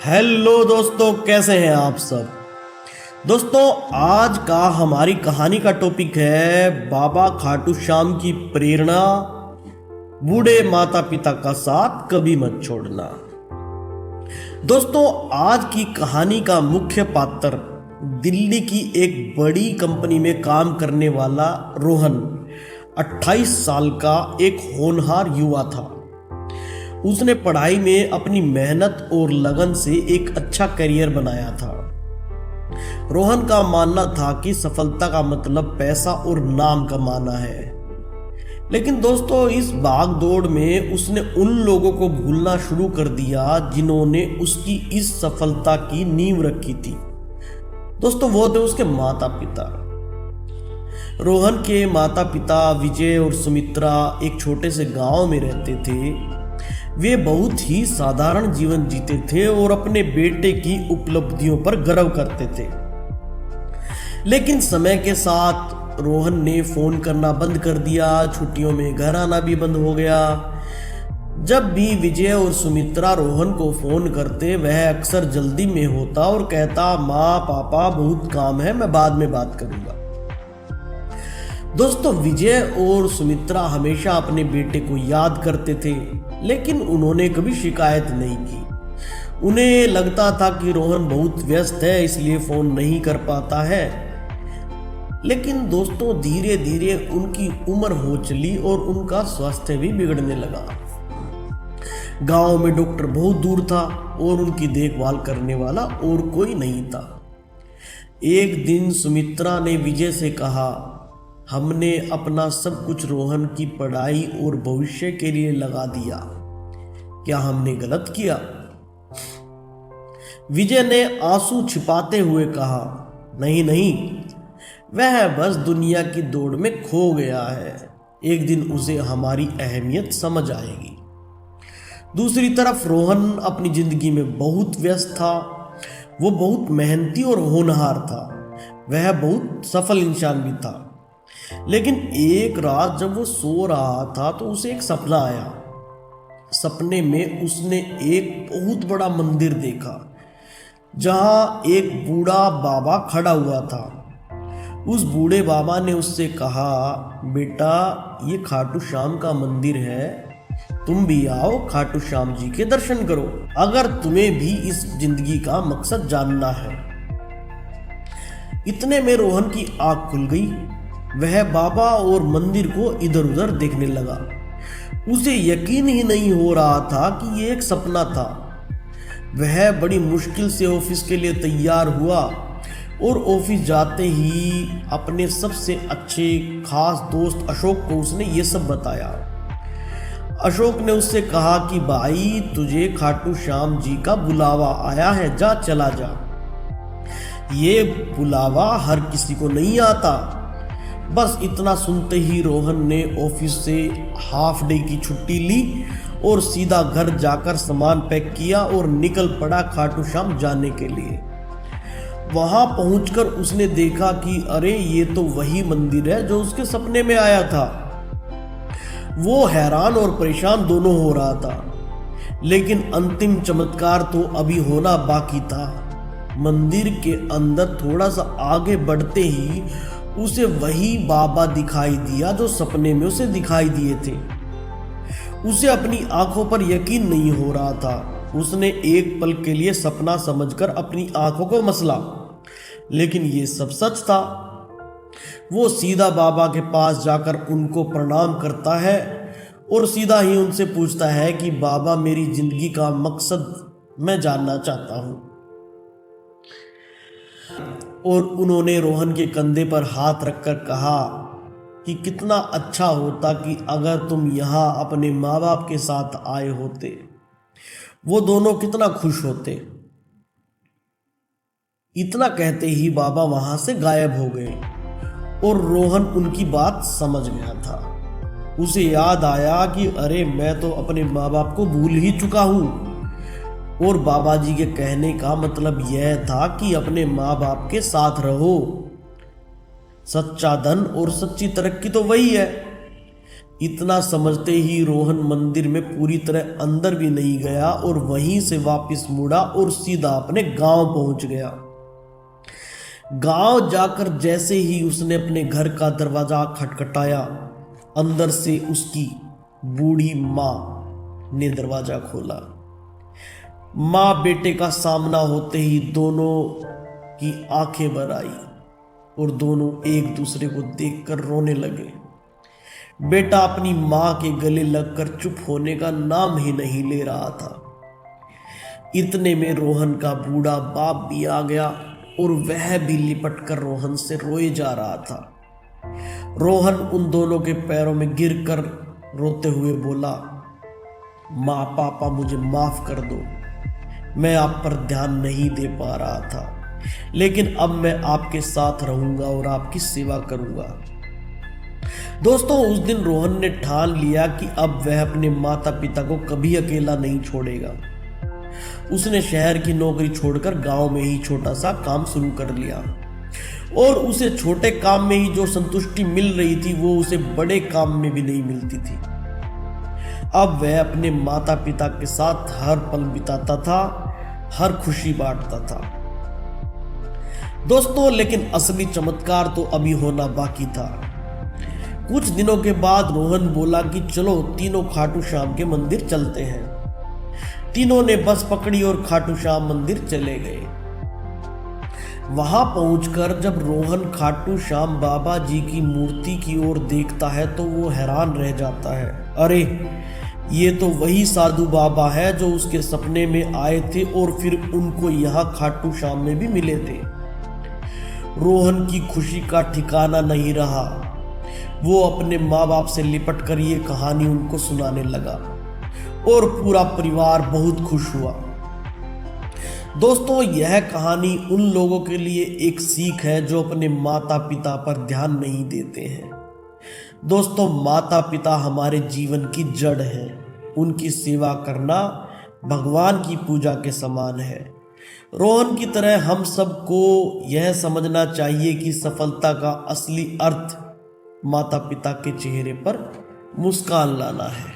Hello दोस्तों, कैसे हैं आप सब। दोस्तों, आज का हमारी कहानी का टॉपिक है बाबा खाटू श्याम की प्रेरणा, बूढ़े माता पिता का साथ कभी मत छोड़ना। दोस्तों, आज की कहानी का मुख्य पात्र दिल्ली की एक बड़ी कंपनी में काम करने वाला रोहन 28 साल का एक होनहार युवा था। उसने पढ़ाई में अपनी मेहनत और लगन से एक अच्छा करियर बनाया था। रोहन का मानना था कि सफलता का मतलब पैसा और नाम कमाना है। लेकिन दोस्तों, इस भाग दौड़ में उसने उन लोगों को भूलना शुरू कर दिया जिन्होंने उसकी इस सफलता की नींव रखी थी। दोस्तों, वो थे उसके माता पिता। रोहन के माता पिता विजय और सुमित्रा एक छोटे से गांव में रहते थे। वे बहुत ही साधारण जीवन जीते थे और अपने बेटे की उपलब्धियों पर गर्व करते थे। लेकिन समय के साथ रोहन ने फोन करना बंद कर दिया, छुट्टियों में घर आना भी बंद हो गया। जब भी विजय और सुमित्रा रोहन को फोन करते, वह अक्सर जल्दी में होता और कहता, माँ पापा बहुत काम है, मैं बाद में बात करूंगा। दोस्तों, विजय और सुमित्रा हमेशा अपने बेटे को याद करते थे, लेकिन उन्होंने कभी शिकायत नहीं की। उन्हें लगता था कि रोहन बहुत व्यस्त है, इसलिए फोन नहीं कर पाता है। लेकिन दोस्तों, धीरे धीरे उनकी उम्र हो चली और उनका स्वास्थ्य भी बिगड़ने लगा। गांव में डॉक्टर बहुत दूर था और उनकी देखभाल करने वाला और कोई नहीं था। एक दिन सुमित्रा ने विजय से कहा, हमने अपना सब कुछ रोहन की पढ़ाई और भविष्य के लिए लगा दिया, क्या हमने गलत किया? विजय ने आंसू छिपाते हुए कहा, नहीं नहीं, वह बस दुनिया की दौड़ में खो गया है। एक दिन उसे हमारी अहमियत समझ आएगी। दूसरी तरफ रोहन अपनी जिंदगी में बहुत व्यस्त था। वो बहुत मेहनती और होनहार था। वह बहुत सफल इंसान भी था। लेकिन एक रात जब वो सो रहा था तो उसे एक सपना आया। सपने में उसने एक बहुत बड़ा मंदिर देखा, जहां एक बूढ़ा बाबा खड़ा हुआ था। उस बूढ़े बाबा ने उससे कहा, बेटा, ये खाटू श्याम का मंदिर है, तुम भी आओ, खाटू श्याम जी के दर्शन करो, अगर तुम्हें भी इस जिंदगी का मकसद जानना है। इतने में रोहन की आंख खुल गई। वह बाबा और मंदिर को इधर उधर देखने लगा। उसे यकीन ही नहीं हो रहा था कि ये एक सपना था। वह बड़ी मुश्किल से ऑफिस के लिए तैयार हुआ और ऑफिस जाते ही अपने सबसे अच्छे खास दोस्त अशोक को उसने ये सब बताया। अशोक ने उससे कहा कि भाई, तुझे खाटू श्याम जी का बुलावा आया है, जा चला जा। ये बुलावा हर किसी को नहीं आता। बस इतना सुनते ही रोहन ने ऑफिस से हाफ डे की छुट्टी ली और सीधा घर जाकर सामान पैक किया और निकल पड़ा खाटू श्याम जाने के लिए। वहां पहुंचकर उसने देखा कि अरे, ये तो वही मंदिर है जो उसके सपने में आया था। वो हैरान और परेशान दोनों हो रहा था। लेकिन अंतिम चमत्कार तो अभी होना बाकी था। मंदिर के अंदर थोड़ा सा आगे बढ़ते ही उसे वही बाबा दिखाई दिया जो सपने में उसे दिखाई दिए थे। उसे अपनी आंखों पर यकीन नहीं हो रहा था। उसने एक पल के लिए सपना समझकर अपनी आंखों को मसला, लेकिन ये सब सच था। वो सीधा बाबा के पास जाकर उनको प्रणाम करता है और सीधा ही उनसे पूछता है कि बाबा, मेरी जिंदगी का मकसद मैं जानना चाहता हूं। और उन्होंने रोहन के कंधे पर हाथ रखकर कहा कि कितना अच्छा होता कि अगर तुम यहाँ अपने माँ बाप के साथ आए होते, वो दोनों कितना खुश होते। इतना कहते ही बाबा वहां से गायब हो गए और रोहन उनकी बात समझ गया था। उसे याद आया कि अरे, मैं तो अपने माँ बाप को भूल ही चुका हूँ। और बाबा जी के कहने का मतलब यह था कि अपने माँ बाप के साथ रहो। सच्चा धन और सच्ची तरक्की तो वही है। इतना समझते ही रोहन मंदिर में पूरी तरह अंदर भी नहीं गया और वहीं से वापस मुड़ा और सीधा अपने गांव पहुंच गया। गांव जाकर जैसे ही उसने अपने घर का दरवाजा खटखटाया, अंदर से उसकी बूढ़ी मां ने दरवाजा खोला। मां बेटे का सामना होते ही दोनों की आंखें भर आई और दोनों एक दूसरे को देखकर रोने लगे। बेटा अपनी मां के गले लगकर चुप होने का नाम ही नहीं ले रहा था। इतने में रोहन का बूढ़ा बाप भी आ गया और वह भी लिपट कर रोहन से रोए जा रहा था। रोहन उन दोनों के पैरों में गिरकर रोते हुए बोला, माँ पापा मुझे माफ कर दो, मैं आप पर ध्यान नहीं दे पा रहा था, लेकिन अब मैं आपके साथ रहूंगा और आपकी सेवा करूंगा। दोस्तों, उस दिन रोहन ने ठान लिया कि अब वह अपने माता पिता को कभी अकेला नहीं छोड़ेगा। उसने शहर की नौकरी छोड़कर गांव में ही छोटा सा काम शुरू कर लिया और उसे छोटे काम में ही जो संतुष्टि मिल रही थी वो उसे बड़े काम में भी नहीं मिलती थी। अब वह अपने माता पिता के साथ हर पल बिताता था, हर खुशी बांटता था। दोस्तों, लेकिन असली चमत्कार तो अभी होना बाकी था। कुछ दिनों के बाद रोहन बोला कि चलो तीनों खाटू श्याम के मंदिर चलते हैं। तीनों ने बस पकड़ी और खाटू श्याम मंदिर चले गए। वहां पहुंचकर जब रोहन खाटू श्याम बाबा जी की मूर्ति की ओर देखता है तो वो हैरान रह जाता है। अरे, ये तो वही साधु बाबा है जो उसके सपने में आए थे और फिर उनको यहाँ खाटू श्याम में भी मिले थे। रोहन की खुशी का ठिकाना नहीं रहा। वो अपने माँ बाप से लिपट कर ये कहानी उनको सुनाने लगा और पूरा परिवार बहुत खुश हुआ। दोस्तों, यह कहानी उन लोगों के लिए एक सीख है जो अपने माता पिता पर ध्यान नहीं देते हैं। दोस्तों, माता पिता हमारे जीवन की जड़ है। उनकी सेवा करना भगवान की पूजा के समान है। रोहन की तरह हम सबको यह समझना चाहिए कि सफलता का असली अर्थ माता पिता के चेहरे पर मुस्कान लाना है।